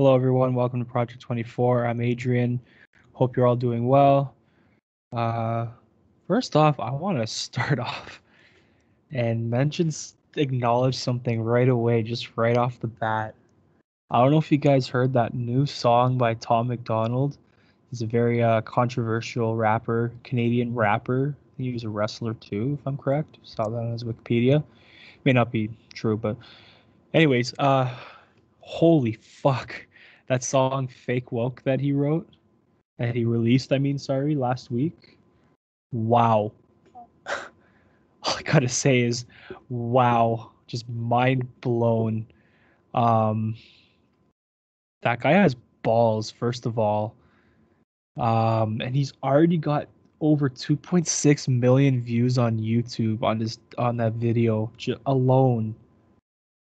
Hello, everyone. Welcome to Project 24. I'm Adrian. Hope you're all doing well. Uh, First off, I want to start off and acknowledge something right away, just right off the bat. I don't know if you guys heard that new song by Tom MacDonald. He's a very controversial rapper, Canadian rapper. I think he was a wrestler too, if I'm correct. Saw that on his Wikipedia. May not be true, but anyways, holy fuck. That song Fake Woke that he released, sorry, last week. Wow. All I gotta say is wow. Just mind blown. Um that guy has balls, first of all. And he's already got over 2.6 million views on YouTube on that video alone.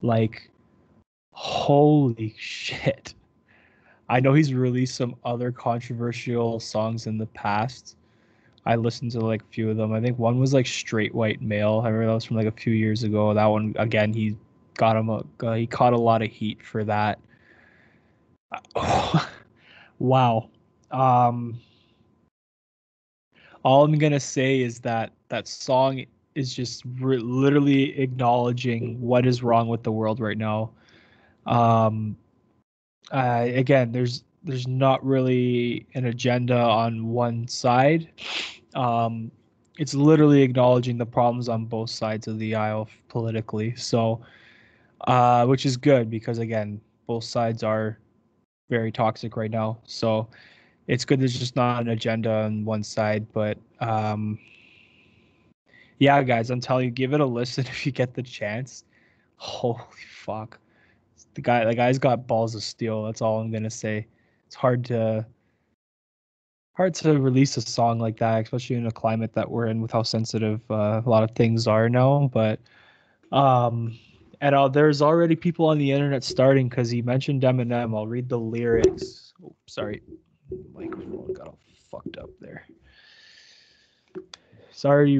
Like, holy shit. I know he's released some other controversial songs in the past. I listened to like a few of them. I think one was like Straight White Male. I remember that was from like a few years ago. That one again, he caught a lot of heat for that. Wow. Um, all I'm gonna say is that that song is just literally acknowledging what is wrong with the world right now. Um, Again, there's not really an agenda on one side. Um, it's literally acknowledging the problems on both sides of the aisle politically. So, which is good because again, both sides are very toxic right now. So it's good there's just not an agenda on one side. But yeah, guys, I'm telling you, give it a listen if you get the chance. Holy fuck. The guy's got balls of steel. That's all I'm gonna say. It's hard to release a song like that, especially in a climate that we're in with how sensitive a lot of things are now. But um, and there's already people on the internet starting because he mentioned Eminem. I'll read the lyrics. Oh, sorry, microphone got all fucked up there. Sorry,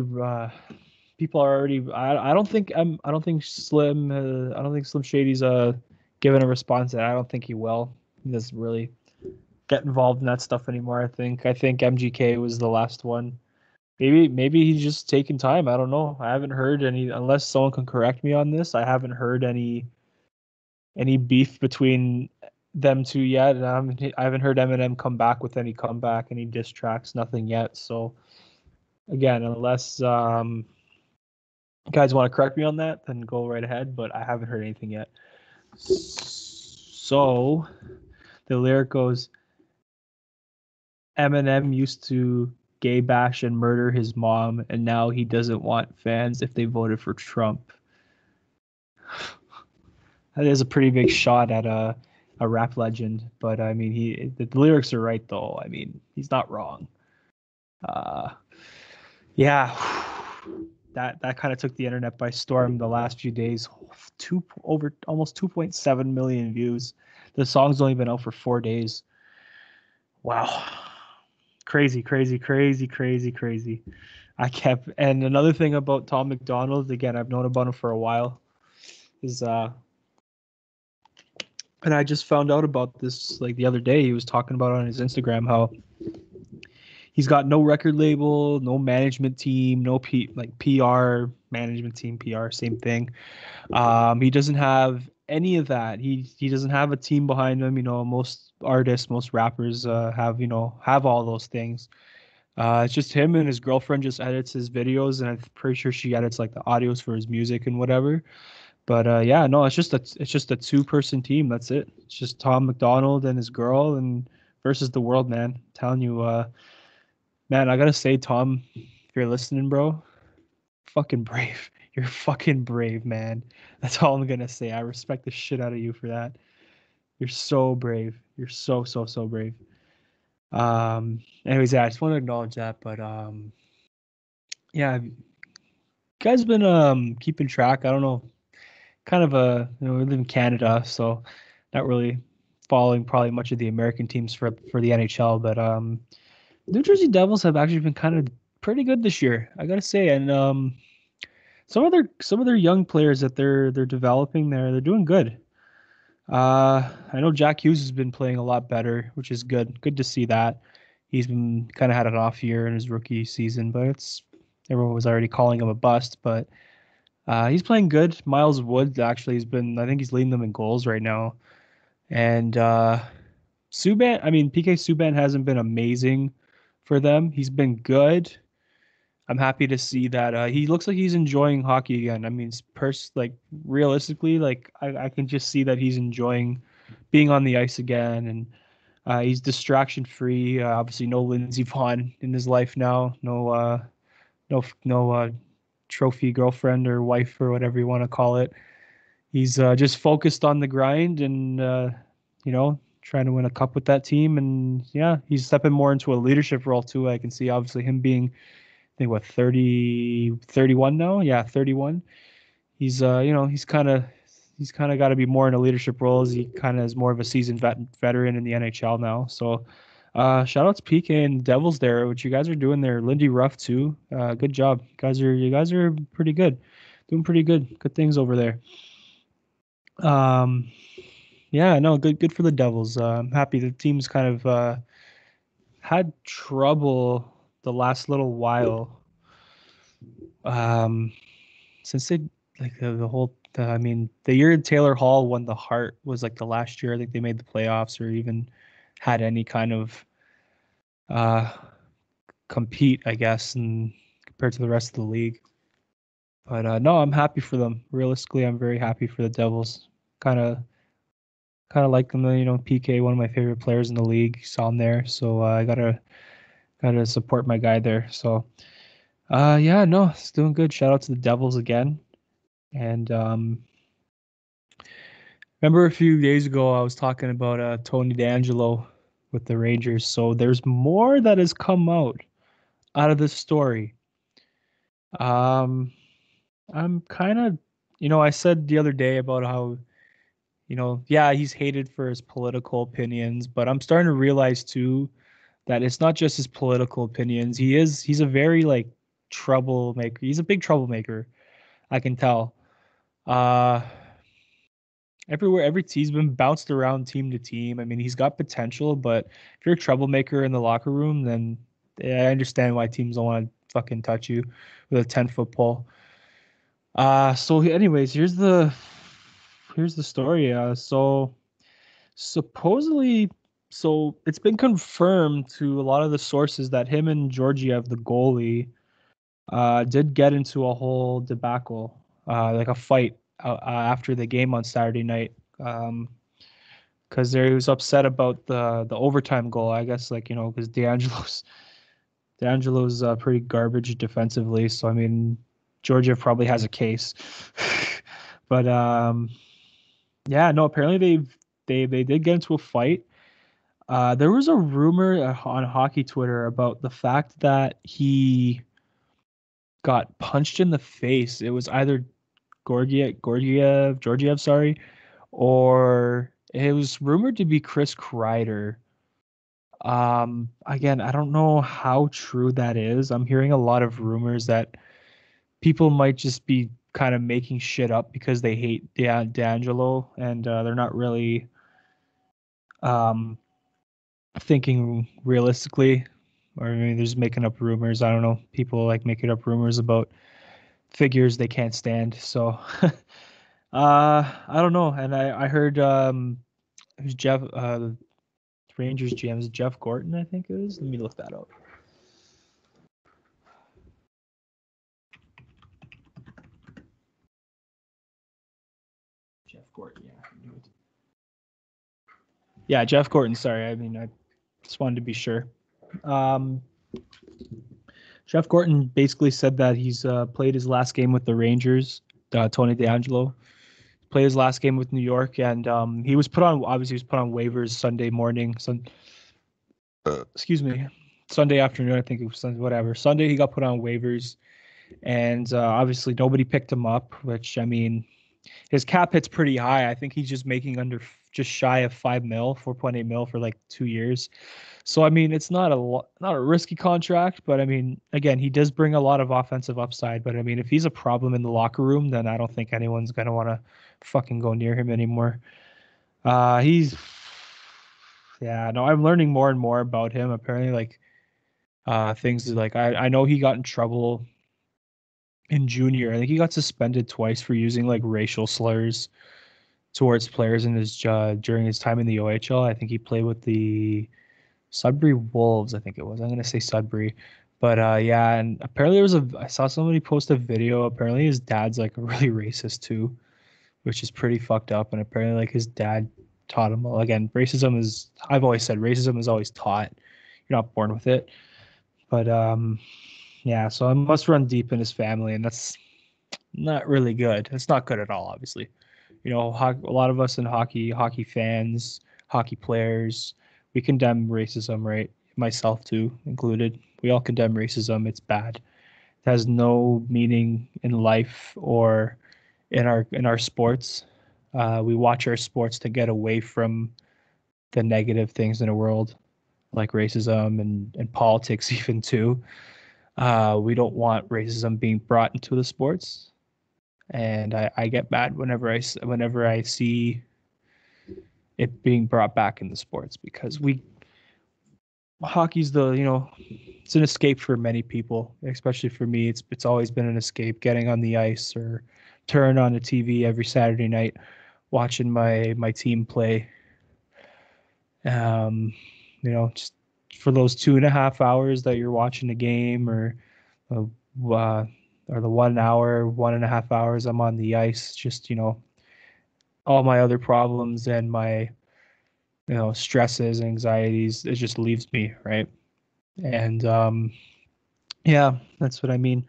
people are already. I don't think I don't think Slim. I don't think Slim Shady's given a response, and I don't think he will. He doesn't really get involved in that stuff anymore. I think MGK was the last one. Maybe he's just taking time. I don't know. I haven't heard any, unless someone can correct me on this. I haven't heard any beef between them two yet. And I haven't heard Eminem come back with any comeback, any diss tracks, nothing yet. So again, unless you guys want to correct me on that, then go right ahead. But I haven't heard anything yet. So the lyric goes, Eminem used to gay bash and murder his mom, and now he doesn't want fans if they voted for Trump. That is a pretty big shot at a rap legend, but I mean, the lyrics are right though. I mean, he's not wrong. Uh, yeah, that kind of took the internet by storm the last few days. Over almost 2.7 million views. The song's only been out for 4 days. Wow. Crazy, crazy, crazy, crazy, crazy. And another thing about Tom MacDonald, again, I've known about him for a while, is and I just found out about this like the other day. He was talking about on his Instagram how he's got no record label, no management team, no PR management team, PR, same thing. He doesn't have any of that. He doesn't have a team behind him. You know, most artists, most rappers have all those things. It's just him, and his girlfriend just edits his videos, and I'm pretty sure she edits like the audios for his music and whatever. But yeah, no, it's just a two-person team. That's it. It's just Tom MacDonald and his girl, and versus the world, man. I'm telling you, man, I gotta say, Tom, if you're listening, bro, fucking brave. You're fucking brave, man. That's all I'm gonna say. I respect the shit out of you for that. You're so brave. You're so brave. Anyways, yeah, I just want to acknowledge that. But yeah, you guys been keeping track. I don't know, kind of we live in Canada, so not really following probably much of the American teams for the NHL. But New Jersey Devils have actually been kind of pretty good this year, I gotta say. And some of their young players that they're developing, they're doing good. I know Jack Hughes has been playing a lot better, which is good. Good to see that. He's been kind of had an off year in his rookie season, but everyone was already calling him a bust. But he's playing good. Miles Wood actually has been. I think he's leading them in goals right now. And Subban. I mean, PK Subban hasn't been amazing for them. He's been good. I'm happy to see that he looks like he's enjoying hockey again. I mean, like realistically, like I can just see that he's enjoying being on the ice again, and he's distraction free. Obviously, no Lindsey Vaughn in his life now. No trophy girlfriend or wife or whatever you want to call it. He's just focused on the grind and trying to win a cup with that team. And yeah, he's stepping more into a leadership role too. I can see obviously him being I think what 31 now. Yeah, 31. He's got to be more in a leadership role as he kind of is more of a seasoned veteran in the NHL now. So shout out to PK and Devils there, what you guys are doing there. Lindy Ruff too. Good job. You guys are pretty good. Doing pretty good. Good things over there. Um yeah, no, good for the Devils. I'm happy the team's kind of had trouble the last little while. Um since they like I mean the year Taylor Hall won the Hart was like the last year I think they made the playoffs or even had any kind of uh compete, I guess, and compared to the rest of the league. But no, I'm happy for them. Realistically, I'm very happy for the Devils. Kind of kind of like them. PK, one of my favorite players in the league, saw him there, so I gotta support my guy there. So yeah, no, it's doing good. Shout out to the Devils again. And remember a few days ago I was talking about Tony DeAngelo with the Rangers. So there's more that has come out of this story. Um, I'm kind of, I said the other day about how, yeah, he's hated for his political opinions, but I'm starting to realize too that it's not just his political opinions. He's a very like troublemaker. He's a big troublemaker. I can tell. Uh, he's been bounced around team to team. I mean, he's got potential, but if you're a troublemaker in the locker room, then yeah, I understand why teams don't want to fucking touch you with a 10-foot pole. So anyways, here's the story. So supposedly, so it's been confirmed to a lot of the sources that him and Georgiev, the goalie, did get into a whole debacle, like a fight after the game on Saturday night. Because he was upset about the overtime goal. I guess like because DeAngelo's pretty garbage defensively. So I mean, Georgia probably has a case. But yeah, no. Apparently they did get into a fight. There was a rumor on hockey Twitter about the fact that he got punched in the face. It was either Georgiev, sorry, or it was rumored to be Chris Kreider. Again, I don't know how true that is. I'm hearing a lot of rumors that people might just be kind of making shit up because they hate DeAngelo and they're not really um thinking realistically, or I mean, they're just making up rumors. I don't know. People like making up rumors about figures they can't stand. So, I don't know. And I heard who's Jeff Rangers GM is Jeff Gorton, I think it is. Let me look that up. Jeff Gorton, yeah. Yeah, Jeff Gorton. Sorry, I mean I just wanted to be sure. Um, Jeff Gorton basically said that he's played his last game with the Rangers. Tony DeAngelo played his last game with New York, and he was put on. Obviously, he was put on waivers Sunday morning. Excuse me, Sunday afternoon. I think it was Sunday, whatever. Sunday he got put on waivers, and obviously nobody picked him up. Which I mean, his cap hit's pretty high. I think he's just making just shy of 5 mil, 4.8 mil for like 2 years. So I mean, it's not a risky contract, but I mean, again, he does bring a lot of offensive upside. But I mean, if he's a problem in the locker room, then I don't think anyone's gonna want to fucking go near him anymore. He's yeah, no, I'm learning more and more about him. Apparently, like things like I know he got in trouble in junior. I think he got suspended twice for using like racial slurs towards players in his during his time in the OHL. I think he played with the Sudbury Wolves, I think it was. I'm gonna say Sudbury. But yeah, and apparently I saw somebody post a video. Apparently his dad's like really racist too, which is pretty fucked up. And apparently like his dad taught him, well, again, racism is, I've always said racism is always taught. You're not born with it. But yeah, so it must run deep in his family, and that's not really good. It's not good at all, obviously. A lot of us in hockey fans, hockey players, we condemn racism, right? Myself too included. We all condemn racism. It's bad. It has no meaning in life or in our sports. We watch our sports to get away from the negative things in the world, like racism and politics, even too. We don't want racism being brought into the sports, and I get mad whenever I see it being brought back in the sports because hockey's it's an escape for many people, especially for me. It's always been an escape getting on the ice or turn on the TV every Saturday night watching my team play. um just for those 2.5 hours that you're watching the game, uh, uh, or the 1 hour 1.5 hours I'm on the ice, just all my other problems and my stresses, anxieties, it just leaves me, right? And yeah, that's what I mean.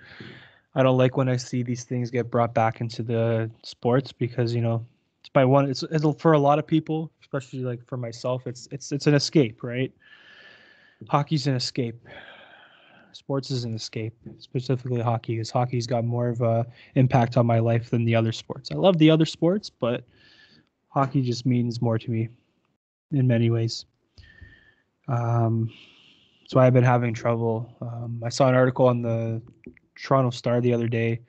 I don't like when I see these things get brought back into the sports because it's by one. It'll for a lot of people, especially like for myself. It's an escape, right? Hockey's an escape. Sports is an escape. Specifically hockey, because hockey's got more of a impact on my life than the other sports. I love the other sports, but hockey just means more to me in many ways. Um, so I've been having trouble. I saw an article on the Toronto Star the other day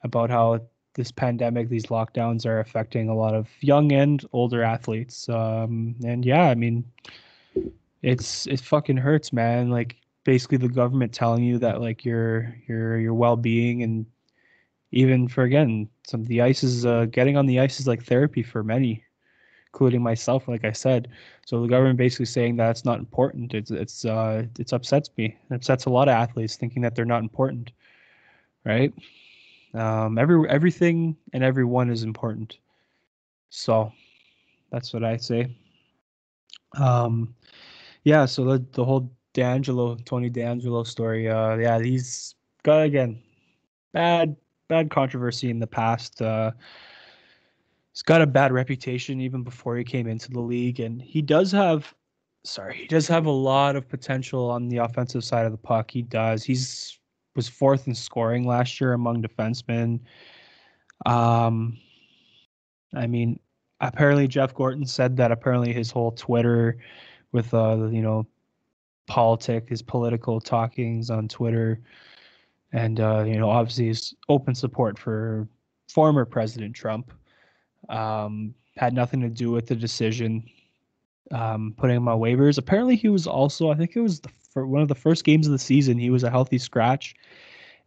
about how this pandemic, these lockdowns are affecting a lot of young and older athletes. And yeah, I mean, it fucking hurts, man. Like basically the government telling you that like your well-being, and even for again some of the ice is getting on the ice is like therapy for many, including myself, like I said. So the government basically saying that it's not important. It's upsets me. It upsets a lot of athletes thinking that they're not important, right? Everything and everyone is important. So that's what I say. Um, yeah. So the whole Tony DeAngelo story. Yeah, he's got again bad bad controversy in the past. He's got a bad reputation even before he came into the league, and he does have a lot of potential on the offensive side of the puck. He does. He's was fourth in scoring last year among defensemen. Um, I mean, apparently Jeff Gorton said that apparently his whole Twitter with his political talkings on Twitter, and obviously his open support for former President Trump, had nothing to do with the decision, putting him on waivers. Apparently he was also, I think it was for one of the first games of the season, he was a healthy scratch.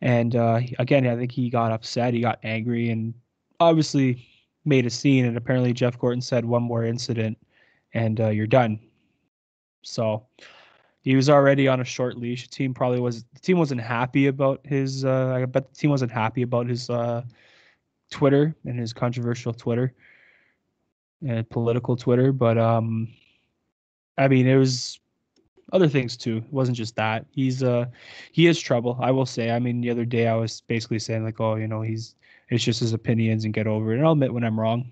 And again, I think he got upset, he got angry, and obviously made a scene. And apparently Jeff Gorton said one more incident, and you're done. So he was already on a short leash. The team wasn't happy about his. I bet the team wasn't happy about his Twitter and his controversial Twitter and political Twitter. But I mean, it was other things too. It wasn't just that. He is trouble, I will say. I mean, the other day I was basically saying like, oh, it's just his opinions and get over it. And I'll admit when I'm wrong.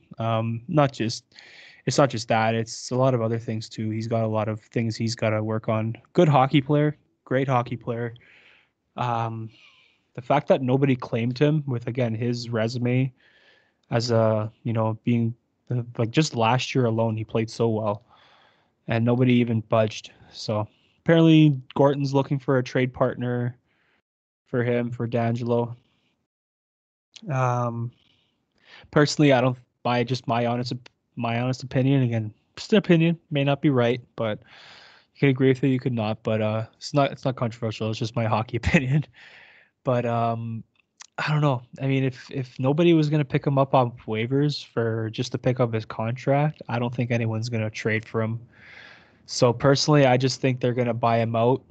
It's not just that. It's a lot of other things too. He's got a lot of things he's got to work on. Good hockey player, great hockey player. Um, the fact that nobody claimed him with again his resume as being like just last year alone he played so well, and nobody even budged. So apparently Gorton's looking for a trade partner for him for DeAngelo. Um, Personally, I don't buy just my honest my honest opinion. Again, just an opinion, may not be right, but you could agree with it, you could not. But it's not controversial. It's just my hockey opinion. But I don't know. I mean, if nobody was gonna pick him up on waivers for just to pick up his contract, I don't think anyone's gonna trade for him. So personally, I just think they're gonna buy him out,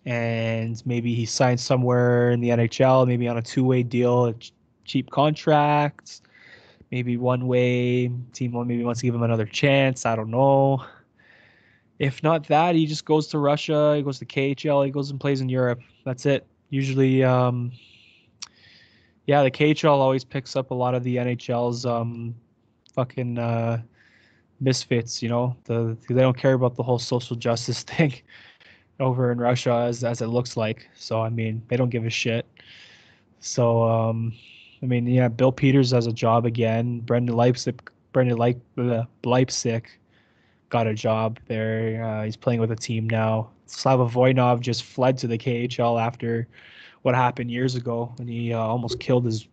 and maybe he signs somewhere in the NHL, maybe on a two-way deal, cheap contracts, maybe one way. Team one maybe wants to give him another chance. I don't know. If not that, he just goes to Russia. He goes to KHL. He goes and plays in Europe. That's it. Usually, yeah, the KHL always picks up a lot of the NHL's fucking misfits. They don't care about the whole social justice thing over in Russia as it looks like. So I mean, they don't give a shit. So I mean, yeah, Bill Peters has a job again. Leipzig got a job there. He's playing with a team now. Slava Voinov just fled to the KHL after what happened years ago when he almost killed his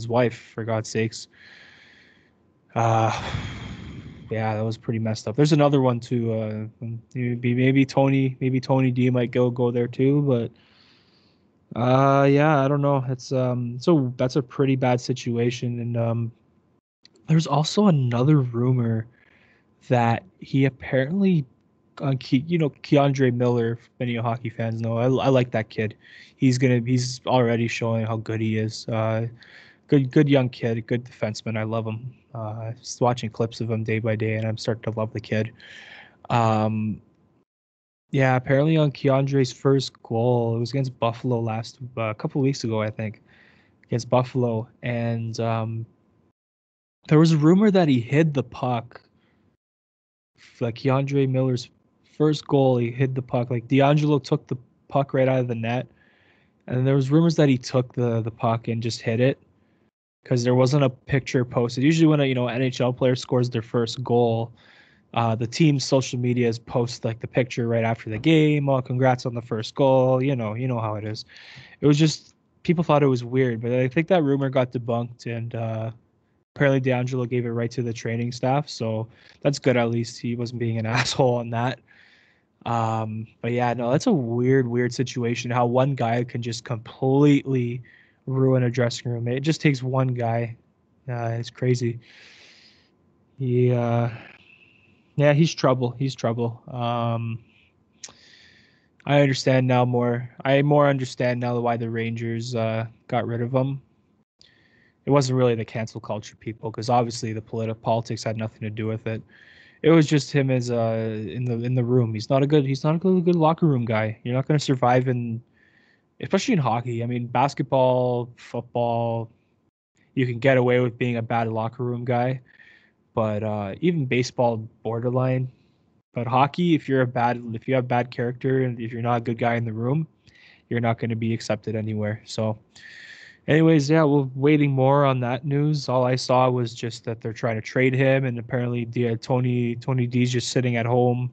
wife. For God's sakes. Uh, yeah, that was pretty messed up. There's another one too. Maybe Tony D might go there too, but yeah, I don't know. So that's a pretty bad situation, and there's also another rumor that he apparently, Keandre Miller. Many hockey fans know. I like that kid. He's already showing how good he is. Good young kid, good defenseman. I love him. Just watching clips of him day by day, and I'm starting to love the kid. Um, yeah, apparently on Keandre's first goal, it was against Buffalo a couple weeks ago, I think, against Buffalo, and there was a rumor that he hid the puck. Like Keandre Miller's first goal, he hid the puck. Like DeAngelo took the puck right out of the net, and there was rumors that he took the puck and just hit it because there wasn't a picture posted. Usually, when a NHL player scores their first goal, the team's social medias post like the picture right after the game. Oh, congrats on the first goal. You know how it is. It was just people thought it was weird, but I think that rumor got debunked, and apparently DeAngelo gave it right to the training staff. So that's good. At least he wasn't being an asshole on that. But yeah, no, that's a weird situation. How one guy can just completely ruin a dressing room. It just takes one guy. It's crazy. He, yeah, he's trouble. He's trouble. I understand now more. I more understand now why the Rangers got rid of him. It wasn't really the cancel culture people, because obviously the politics had nothing to do with it. It was just him as in the room. He's not a good locker room guy. You're not going to survive especially in hockey. I mean, basketball, football, you can get away with being a bad locker room guy, but even baseball, borderline. But hockey, if you have bad character and if you're not a good guy in the room, you're not going to be accepted anywhere. So, anyways, yeah, we're waiting more on that news. All I saw was just that they're trying to trade him, and apparently, Tony D's just sitting at home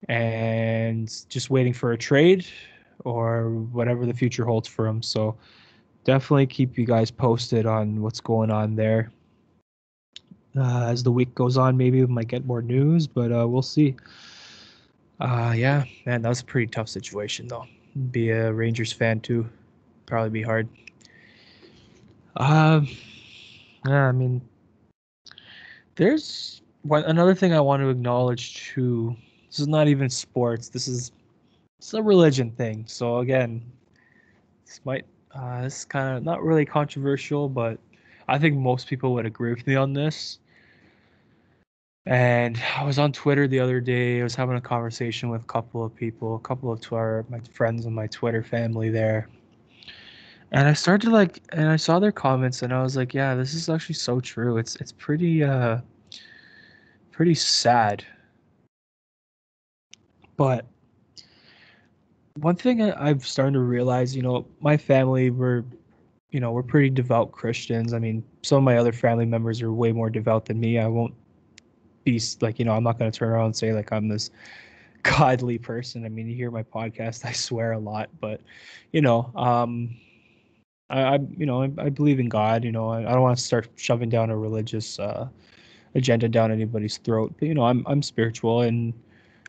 and just waiting for a trade or whatever the future holds for him. So definitely keep you guys posted on what's going on there. As the week goes on, maybe we might get more news, but we'll see. Yeah, man, that was a pretty tough situation, though. Be a Rangers fan too, probably be hard. Um, yeah, I mean, there's another thing I want to acknowledge too. This is not even sports. It's a religion thing. So again, this is kind of not really controversial, but I think most people would agree with me on this. And I was on Twitter the other day. I was having a conversation with a couple of people, a couple of my friends and my Twitter family there. And I saw their comments, and I was like, yeah, this is actually so true. It's pretty sad. But one thing I've started to realize, my family, we're pretty devout Christians. I mean, some of my other family members are way more devout than me. I won't be like, I'm not going to turn around and say like I'm this godly person. I mean, you hear my podcast, I swear a lot, but you know, I believe in God. I don't want to start shoving down a religious agenda down anybody's throat. But I'm spiritual and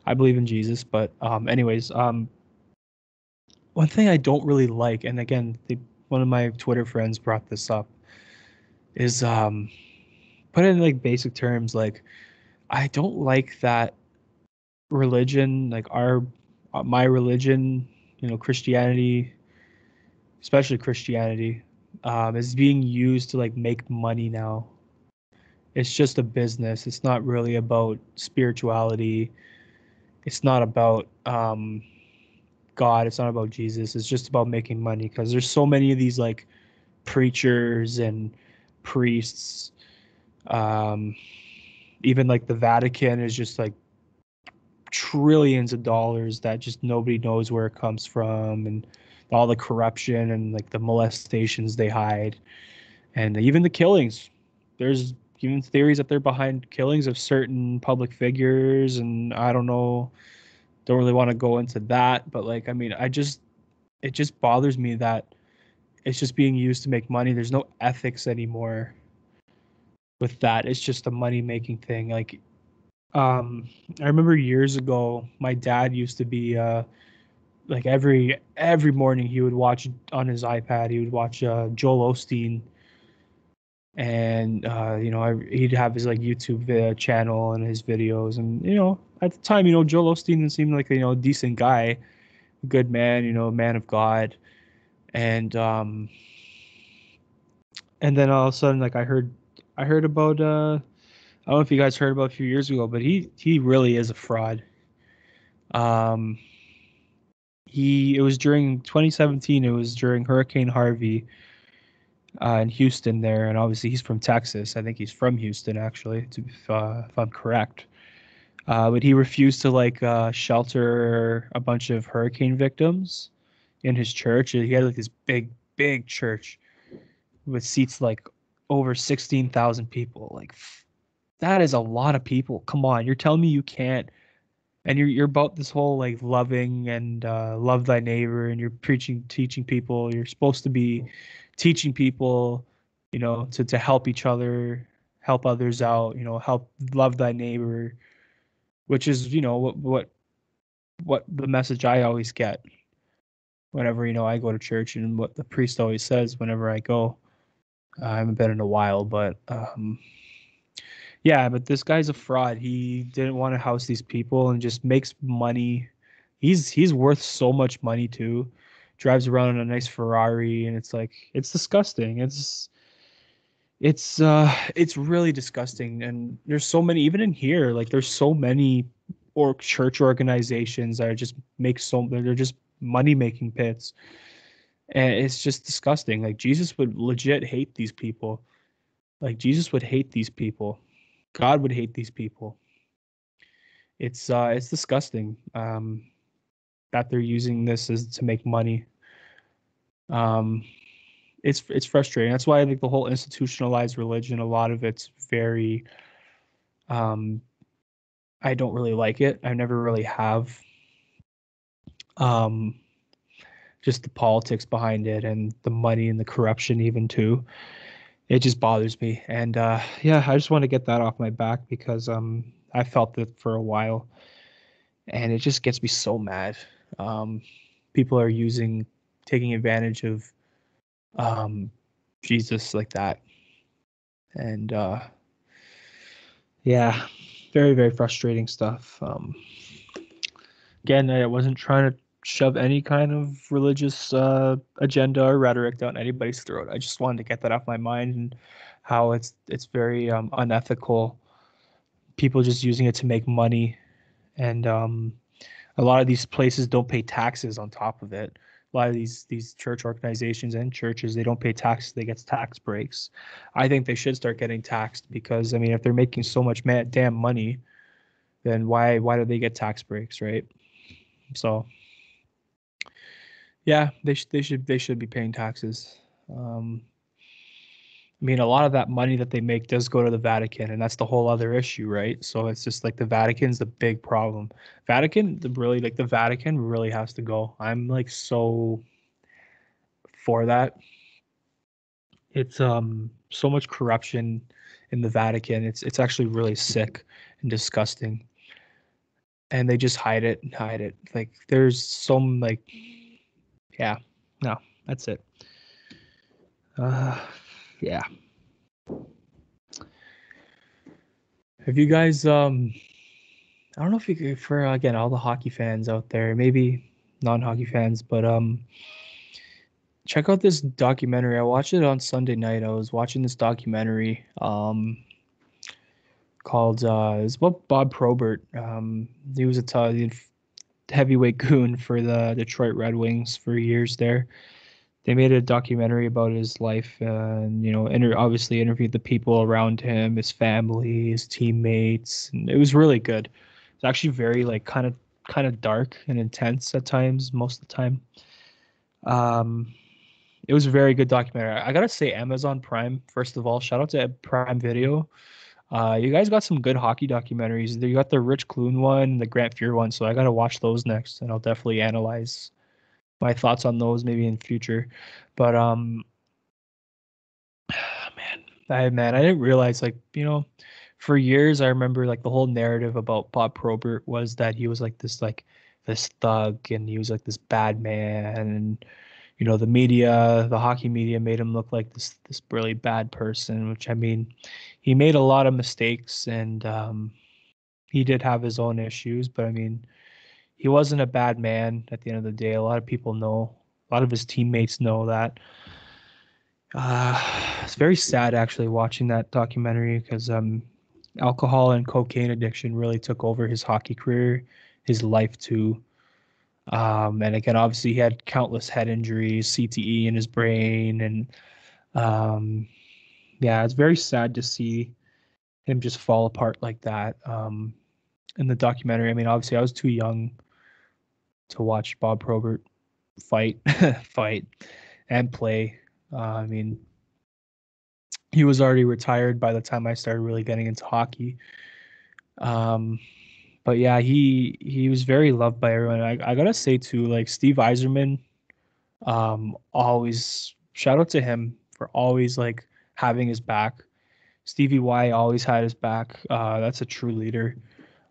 I believe in Jesus. But anyways, one thing I don't really like, and again, one of my Twitter friends brought this up, is put it in like basic terms, like I don't like that religion, like my religion, Christianity, especially Christianity, is being used to like make money now. It's just a business. It's not really about spirituality. It's not about God. It's not about Jesus. It's just about making money because there's so many of these like preachers and priests. Um, Even like the Vatican is just like trillions of dollars that just nobody knows where it comes from, and all the corruption and like the molestations they hide, and even the killings. There's even theories that they're behind killings of certain public figures, and I don't know, don't really want to go into that, but like, I mean, it just bothers me that it's just being used to make money. There's no ethics anymore with that. It's just a money making thing. Like, I remember years ago, my dad used to be like every morning he would watch on his iPad. He would watch Joel Osteen, and he'd have his like YouTube channel and his videos. And at the time, Joel Osteen seemed like a decent guy, good man, man of God. And then all of a sudden, like I heard about I don't know if you guys heard about a few years ago, but he really is a fraud. Um, it was during 2017. It was during Hurricane Harvey in Houston there, and obviously he's from Texas. I think he's from Houston actually, if I'm correct. But he refused to like shelter a bunch of hurricane victims in his church. He had like this big church with seats like over 16,000 people. Like that is a lot of people. Come on, you're telling me you can't? And you're about this whole like loving and love thy neighbor, and you're teaching people. You're supposed to be teaching people, to help each other, help others out, help love thy neighbor, which is what the message I always get whenever I go to church, and what the priest always says whenever I go. I haven't been in a while, but yeah, but this guy's a fraud. He didn't want to house these people and just makes money. He's worth so much money too. Drives around in a nice Ferrari, and it's like it's disgusting. It's really disgusting. And there's so many, even in here, like there's so many or church organizations that are just they're just money making pits. And it's just disgusting. Like Jesus would legit hate these people. Like Jesus would hate these people. God would hate these people. It's disgusting that they're using this as to make money. Um, it's frustrating. That's why I think the whole institutionalized religion, a lot of it's very um, I don't really like it. I never really have. Um, just the politics behind it and the money and the corruption even too. It just bothers me. And yeah, I just want to get that off my back because I felt it for a while, and it just gets me so mad. Um, People are taking advantage of um, Jesus like that, and yeah, very very frustrating stuff. Again, I wasn't trying to shove any kind of religious agenda or rhetoric down anybody's throat. I just wanted to get that off my mind, and how it's very unethical. People just using it to make money, and a lot of these places don't pay taxes on top of it. A lot of these church organizations and churches, they don't pay taxes. They get tax breaks. I think they should start getting taxed because I mean, if they're making so much damn money, then why do they get tax breaks, right? So yeah, they should be paying taxes. Um, I mean, a lot of that money that they make does go to the Vatican, and that's the whole other issue, right? So it's just like the Vatican's the big problem. The Vatican really has to go. I'm like so for that. It's so much corruption in the Vatican. It's actually really sick and disgusting, and they just hide it and hide it. Like there's some like, yeah, no, that's it. Yeah. Have you guys I don't know if you could, for again all the hockey fans out there, maybe non-hockey fans, but check out this documentary. I watched it on Sunday night. I was watching this documentary called it's about Bob Probert. He was a heavyweight goon for the Detroit Red Wings for years there. They made a documentary about his life, and obviously interviewed the people around him, his family, his teammates, and it was really good. It's actually very like kind of dark and intense at times, most of the time. Um, it was a very good documentary. I gotta say, Amazon Prime, first of all, shout out to Prime Video. You guys got some good hockey documentaries. You got the Rich Clune one, the Grant Fuhr one, so I gotta watch those next, and I'll definitely analyze my thoughts on those maybe in future. But man, I didn't realize like for years I remember like the whole narrative about Bob Probert was that he was like this thug and he was like this bad man, and the media, the hockey media made him look like this really bad person, which I mean, he made a lot of mistakes, and he did have his own issues, but I mean, he wasn't a bad man at the end of the day. A lot of people know, a lot of his teammates know that. It's very sad actually watching that documentary because alcohol and cocaine addiction really took over his hockey career, his life too. And again, obviously, he had countless head injuries, CTE in his brain, and um, yeah, it's very sad to see him just fall apart like that. In the documentary, I mean, obviously, I was too young to watch Bob Probert fight, fight, and play. I mean, he was already retired by the time I started really getting into hockey. Um, but yeah, he was very loved by everyone. I gotta say too, like Steve Eiserman, always shout out to him for always like having his back. Stevie Y always had his back. That's a true leader.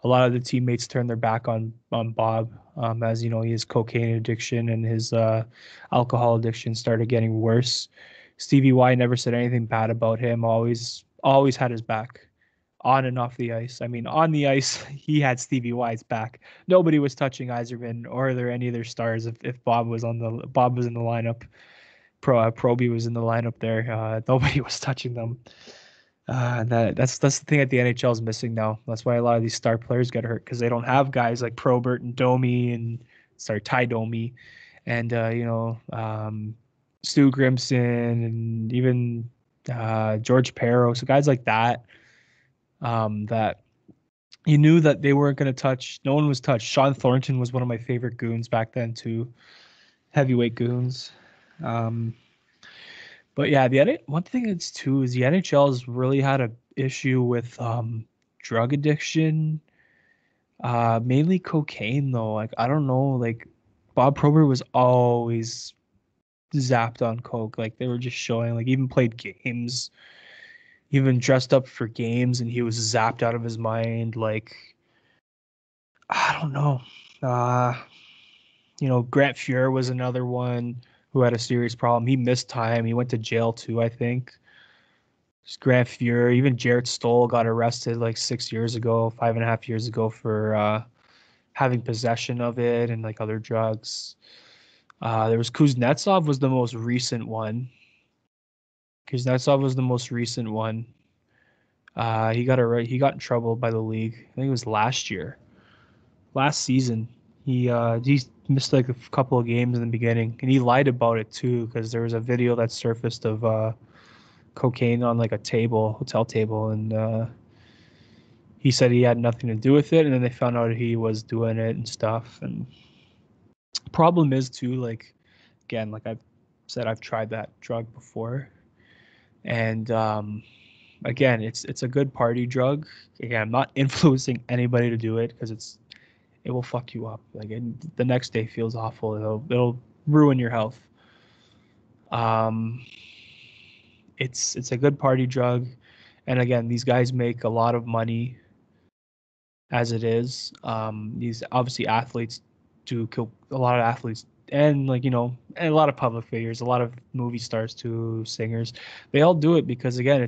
A lot of the teammates turned their back on Bob, as his cocaine addiction and his alcohol addiction started getting worse. Stevie Y never said anything bad about him. Always had his back, on and off the ice. I mean, on the ice, he had Stevie Y's back. Nobody was touching Iserman or there any other stars if Bob was in the lineup. Proby was in the lineup there. Nobody was touching them. That's the thing that the NHL is missing now. That's why a lot of these star players get hurt because they don't have guys like Probert and Ty Domi, and Stu Grimson and even George Parros, so guys like that. That you knew that they weren't going to touch. No one was touched. Sean Thornton was one of my favorite goons back then too, heavyweight goons. Um, but yeah, one thing it's too is the NHL has really had a issue with drug addiction, mainly cocaine though. Like I don't know, like Bob Probert was always zapped on coke. Like they were just showing, like even played games, even dressed up for games, and he was zapped out of his mind. Like I don't know. Uh, Grant Fuhr was another one who had a serious problem. He missed time. He went to jail too, I think. Just Grant Fuhr, even Jarrett Stoll got arrested like 6 years ago, 5.5 years ago for having possession of it and like other drugs. There was Kuznetsov was the most recent one. Kuznetsov was the most recent one. He got in trouble by the league. I think it was last season. He missed like a couple of games in the beginning, and he lied about it too because there was a video that surfaced of cocaine on like a hotel table, and he said he had nothing to do with it, and then they found out he was doing it and stuff. And problem is too, like again, like I've said, I've tried that drug before, and again, it's a good party drug. Again, I'm not influencing anybody to do it because it will fuck you up. Like the next day feels awful. It'll ruin your health. Um, it's a good party drug. And again, these guys make a lot of money as it is. These obviously athletes do kill a lot of athletes, and like and a lot of public figures, a lot of movie stars too, singers. They all do it because again,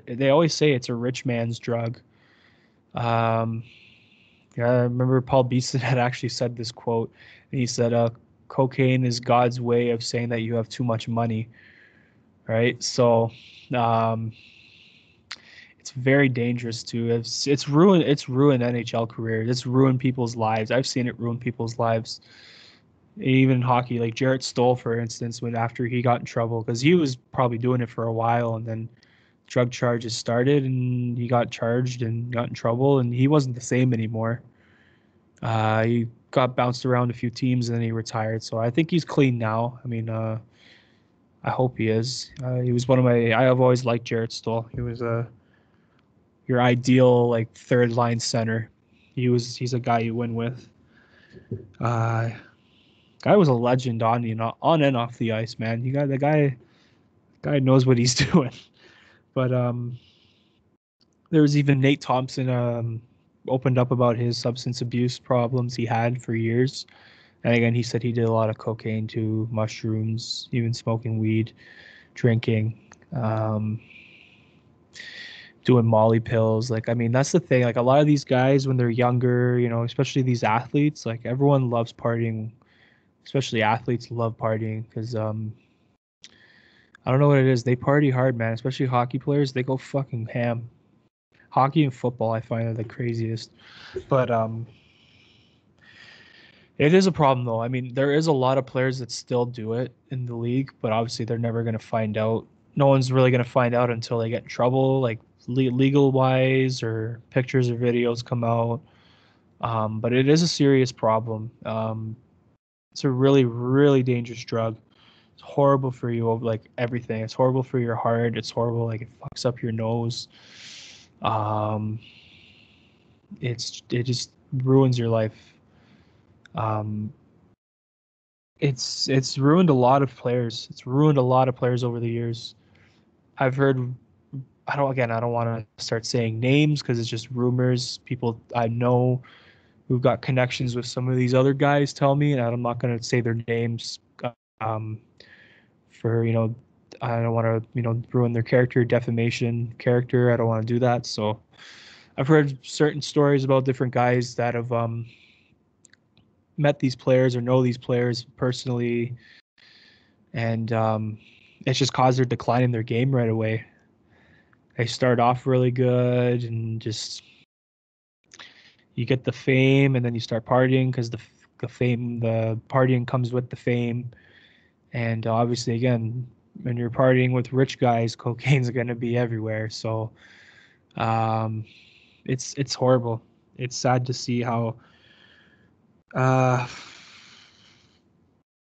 they always say it's a rich man's drug. Um, yeah, I remember Paul Beeson had actually said this quote, and he said, "Cocaine is God's way of saying that you have too much money." Right? So, um, it's very dangerous too. It's ruined NHL careers. It's ruined people's lives. I've seen it ruin people's lives. Even in hockey, like Jarrett Stoll, for instance, when after he got in trouble, because he was probably doing it for a while, and then drug charges started, and he got charged and got in trouble, and he wasn't the same anymore. He got bounced around a few teams, and then he retired. So I think he's clean now. I mean, I hope he is. He was one of my. I have always liked Jarrett Stoll. He was your ideal like third line center. He's a guy you win with. Uh, guy was a legend on and off the ice, man. You got the guy knows what he's doing. But there was even Nate Thompson opened up about his substance abuse problems he had for years. And again, he said he did a lot of cocaine too, mushrooms, even smoking weed, drinking. Um, doing Molly pills. Like, I mean, that's the thing. Like, a lot of these guys, when they're younger, especially these athletes, like, everyone loves partying. Especially athletes love partying because, I don't know what it is. They party hard, man. Especially hockey players. They go fucking ham. Hockey and football, I find are the craziest. But, it is a problem, though. I mean, there is a lot of players that still do it in the league, but obviously they're never going to find out. No one's really going to find out until they get in trouble, like legal wise, or pictures or videos come out. But it is a serious problem. It's a really, really dangerous drug. It's horrible for you, like everything. It's horrible for your heart. It's horrible, like it fucks up your nose. Um, it just ruins your life. Um, it's ruined a lot of players. It's ruined a lot of players over the years. I've heard. I don't want to start saying names because it's just rumors. People I know who've got connections with some of these other guys tell me, and I'm not going to say their names um, for I don't want to ruin their character, defamation character. I don't want to do that. So I've heard certain stories about different guys that have met these players or know these players personally, and it's just caused their decline in their game right away. They start off really good, and just you get the fame, and then you start partying because the partying comes with the fame. And obviously, again, when you're partying with rich guys, cocaine's going to be everywhere. So um, it's horrible. It's sad to see how uh,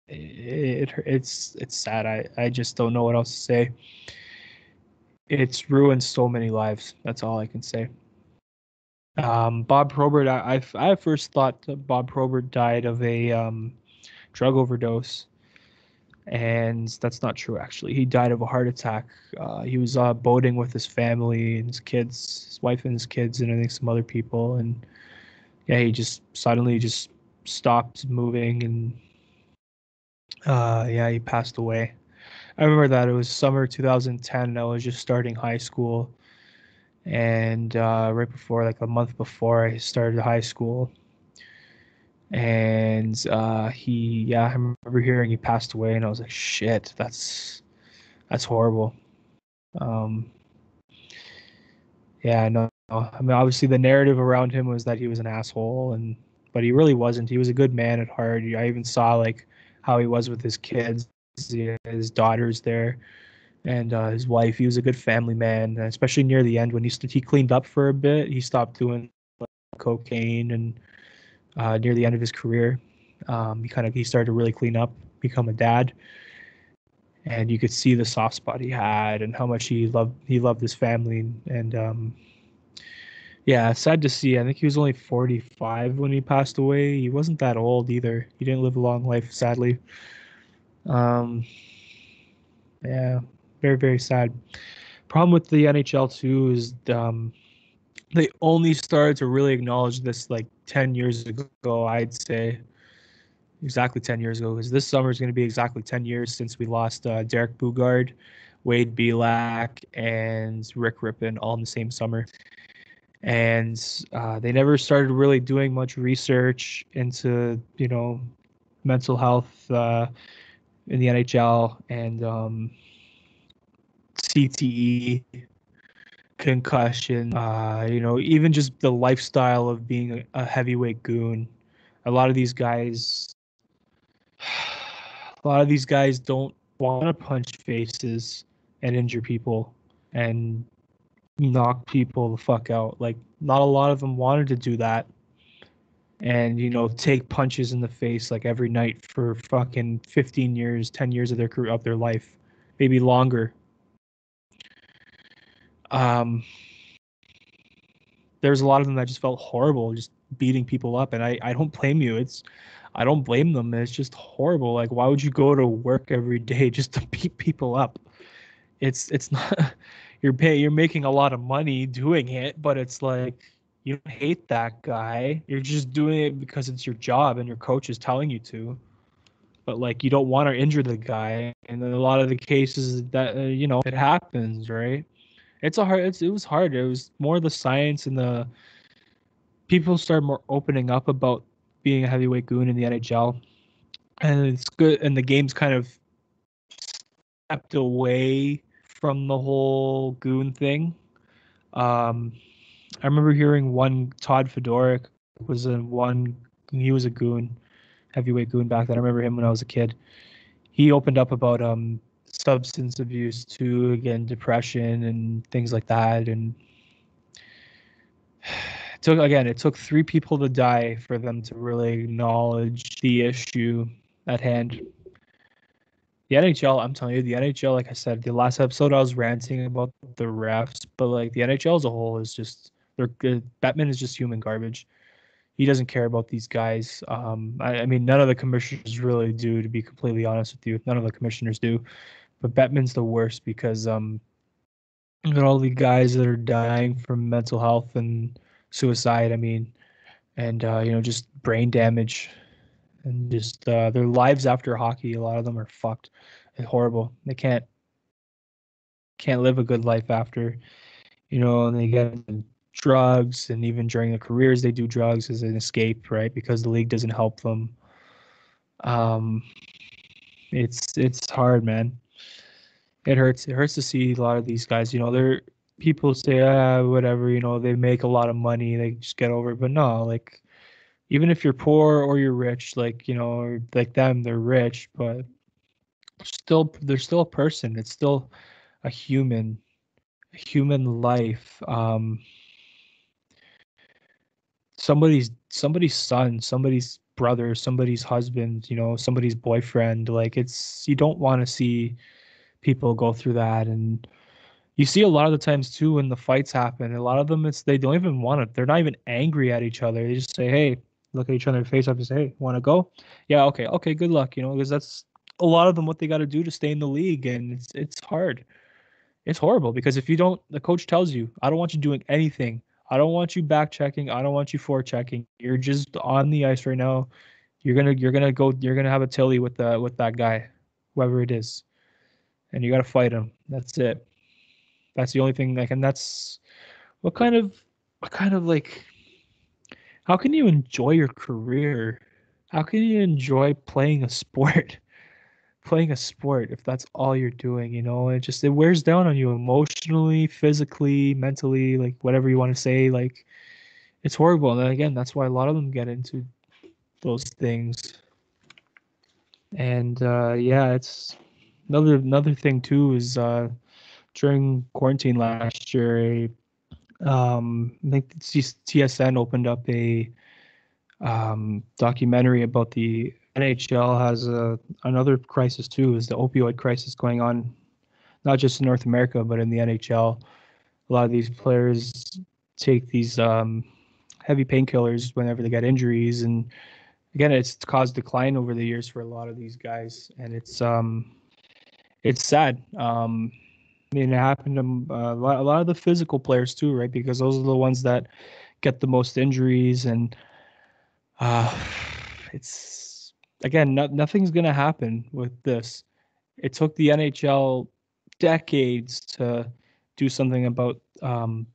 it's sad. I just don't know what else to say. It's ruined so many lives. That's all I can say. Bob Probert, I first thought that Bob Probert died of a drug overdose, and that's not true. Actually, he died of a heart attack. He was boating with his family and his kids, his wife and his kids, and I think some other people. And yeah, he just suddenly just stopped moving, and yeah, he passed away. I remember that it was summer 2010. I was just starting high school, and right before, like a month before I started high school, and I remember hearing he passed away, and I was like, shit, that's horrible. Um, yeah, no, I mean, obviously the narrative around him was that he was an asshole, but he really wasn't. He was a good man at heart. I even saw like how he was with his kids, his daughters there, and his wife. He was a good family man, especially near the end when he cleaned up for a bit. He stopped doing cocaine, and near the end of his career, he started to really clean up, become a dad, and you could see the soft spot he had and how much he loved his family. And yeah, sad to see. I think he was only 45 when he passed away. He wasn't that old either. He didn't live a long life, sadly. Um, yeah, very, very sad. Problem with the NHL too is they only started to really acknowledge this like 10 years ago, I'd say. Exactly 10 years ago, because this summer is going to be exactly 10 years since we lost Derek Bugard, Wade Belak, and Rick Rippon all in the same summer. And they never started really doing much research into, mental health in the NHL and CTE, concussion, even just the lifestyle of being a heavyweight goon. A lot of these guys a lot of these guys don't want to punch faces and injure people and knock people the fuck out. Like, not a lot of them wanted to do that and, take punches in the face like every night for fucking 15 years, 10 years of their career, of their life, maybe longer. There's a lot of them that just felt horrible, just beating people up. And I don't blame you. I don't blame them. It's just horrible. Like, why would you go to work every day just to beat people up? It's not you're making a lot of money doing it, but it's like you don't hate that guy. You're just doing it because it's your job and your coach is telling you to. But like you don't want to injure the guy. And then a lot of the cases that it happens, right? It was hard. It was more the science and the people started more opening up about being a heavyweight goon in the NHL. And it's good and the game's kind of stepped away from the whole goon thing. Um, I remember hearing one Todd Fedoruk was a one. He was a goon, heavyweight goon back then. I remember him when I was a kid. He opened up about substance abuse too, again depression and things like that. And it took three people to die for them to really acknowledge the issue at hand. The NHL, I'm telling you, the NHL, like I said, the last episode I was ranting about the refs, but like the NHL as a whole is just they're good. Bettman is just human garbage. He doesn't care about these guys. I mean, none of the commissioners really do, to be completely honest with you. None of the commissioners do, but Bettman's the worst because look at all the guys that are dying from mental health and suicide. I mean, and just brain damage and just their lives after hockey. A lot of them are fucked and horrible. They can't live a good life after, and they get into drugs, and even during their careers they do drugs as an escape, right? Because the league doesn't help them. Um, it's hard, man. It hurts. It hurts to see a lot of these guys. They're people say, whatever. They make a lot of money. They just get over it. But no, like even if you're poor or you're rich, like like them, they're rich, but they're still a person. It's still a human life. Somebody's son, somebody's brother, somebody's husband, somebody's boyfriend. Like you don't want to see people go through that. And you see a lot of the times too when the fights happen, a lot of them they don't even want it. They're not even angry at each other. They just say, hey, look at each other face up and say, hey, want to go? Yeah, okay, good luck, because that's a lot of them what they got to do to stay in the league. And it's hard. It's horrible because if you don't, the coach tells you, I don't want you doing anything. I don't want you back checking. I don't want you forechecking. You're just on the ice right now. You're gonna have a tilly with that guy, whoever it is, and you gotta fight him. That's it. That's the only thing and that's what kind of like how can you enjoy your career? How can you enjoy playing a sport? Playing a sport if that's all you're doing, it wears down on you emotionally, physically, mentally, like whatever you want to say. Like it's horrible. And then again, that's why a lot of them get into those things. And yeah, it's another thing too is during quarantine last year, I think TSN opened up a documentary about the NHL has another crisis too, is the opioid crisis going on, not just in North America, but in the NHL. A lot of these players take these heavy painkillers whenever they get injuries. And again, it's caused decline over the years for a lot of these guys. And it's sad. mean, it happened to a lot of the physical players too, right? Because those are the ones that get the most injuries, and uh, it's again, nothing's gonna happen with this. It took the NHL decades to do something about the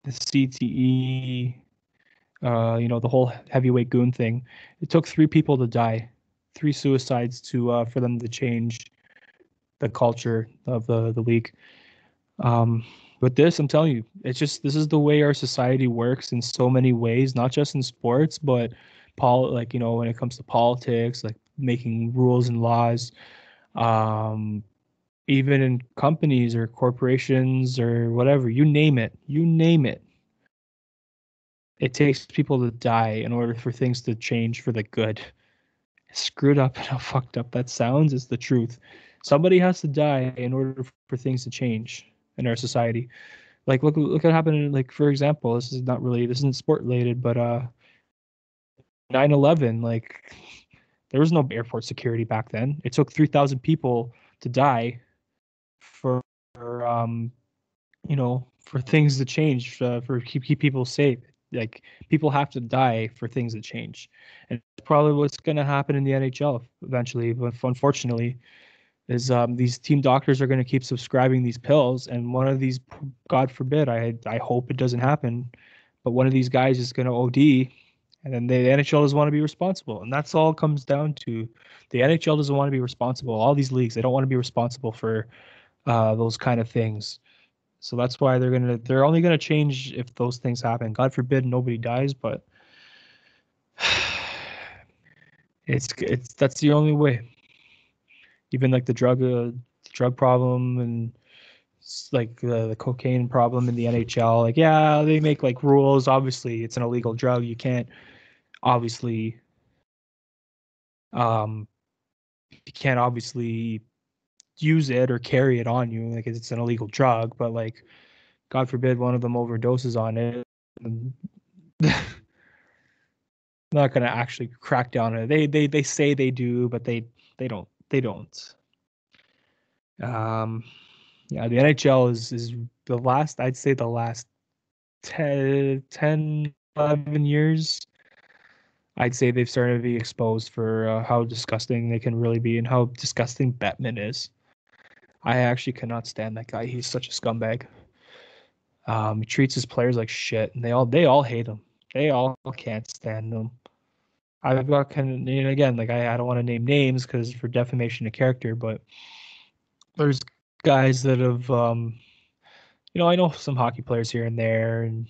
CTE, the whole heavyweight goon thing. It took 3 people to die, 3 suicides to for them to change the culture of the league. Um, with this, I'm telling you, it's just this is the way our society works in so many ways, not just in sports, but like when it comes to politics, like making rules and laws, um, even in companies or corporations or whatever, you name it. It takes people to die in order for things to change for the good. Screwed up and how fucked up that sounds is the truth. Somebody has to die in order for things to change in our society. Like look what happened. Like for example, this isn't sport related, but 9/11. Like there was no airport security back then. It took 3,000 people to die for um for things to change, for keep people safe. Like people have to die for things to change, and it's probably what's going to happen in the NHL eventually. But unfortunately, is these team doctors are going to keep subscribing these pills, and one of these, God forbid, I hope it doesn't happen, but one of these guys is going to OD, and then the NHL doesn't want to be responsible, and that's all it comes down to. The NHL doesn't want to be responsible. All these leagues, they don't want to be responsible for those kind of things. So that's why they're only gonna change if those things happen. God forbid nobody dies, but it's that's the only way. Even like the drug problem and like the cocaine problem in the NHL. Like yeah, they make like rules. Obviously, it's an illegal drug. You can't obviously um you can't obviously use it or carry it on you like it's an illegal drug. But like God forbid one of them overdoses on it. And not gonna actually crack down on it. They say they do, but they don't. Um, yeah, the NHL is the last I'd say the last 10, 11 years. I'd say they've started to be exposed for how disgusting they can really be and how disgusting Bettman is. I actually cannot stand that guy. He's such a scumbag. He treats his players like shit, and they all hate him. They all can't stand him. I've got kind of, again, like I don't want to name names because for defamation of character, but there's guys that have, I know some hockey players here and there, and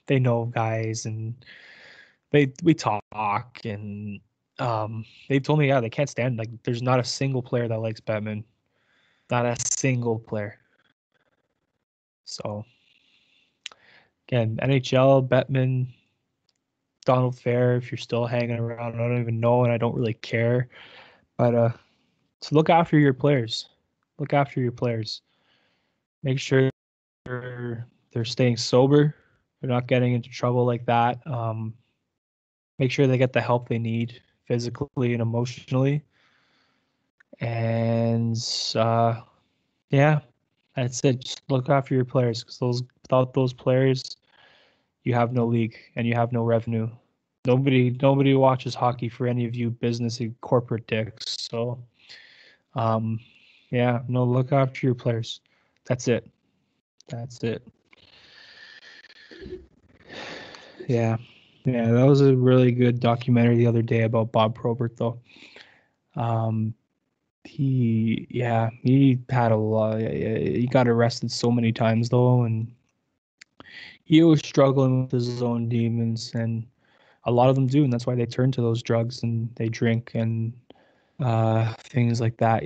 they know guys, and we talk, and they've told me, yeah, they can't stand, like, there's not a single player that likes Batman, not a single player. So again, NHL, Bettman, Donald Fair, if you're still hanging around, I don't even know, and I don't really care, but to look after your players. Look after your players. Make sure they're staying sober. They're not getting into trouble like that. Make sure they get the help they need physically and emotionally. And yeah, that's it. Just look after your players because without those players, you have no league and you have no revenue. Nobody watches hockey for any of you business and corporate dicks. So um, yeah, no, look after your players. That's it. That's it. Yeah. Yeah, that was a really good documentary the other day about Bob Probert, though. Um, he had a lot. He got arrested so many times, though, and he was struggling with his own demons, and a lot of them do, and that's why they turn to those drugs and they drink and things like that.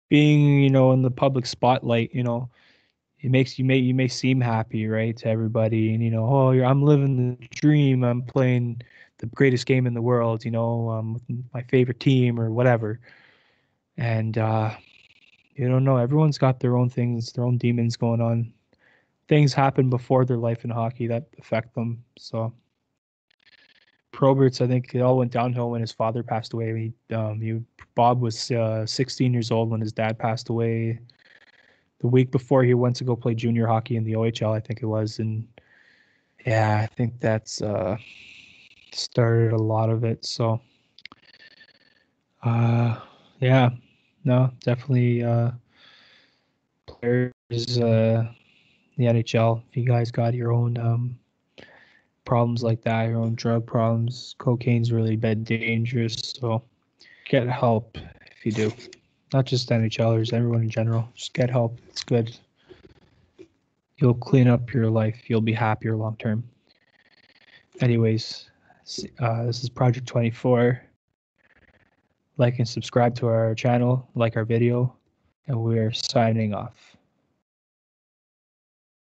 Being in the public spotlight, it makes you may seem happy, right, to everybody, and oh, I'm living the dream. I'm playing the greatest game in the world, with my favorite team or whatever. And you don't know. Everyone's got their own things, their own demons going on. Things happen before their life in hockey that affect them. So Proberts, I think it all went downhill when his father passed away. Bob was 16 years old when his dad passed away. the week before he went to go play junior hockey in the OHL, I think it was, and yeah, I think that's started a lot of it. So yeah, no, definitely players the NHL. If you guys got your own problems like that, your own drug problems, cocaine's really bad, dangerous. So get help if you do. Not just NHLers, everyone in general. Just get help. It's good. You'll clean up your life. You'll be happier long term. Anyways, this is Project 24. Like and subscribe to our channel, like our video, and we're signing off.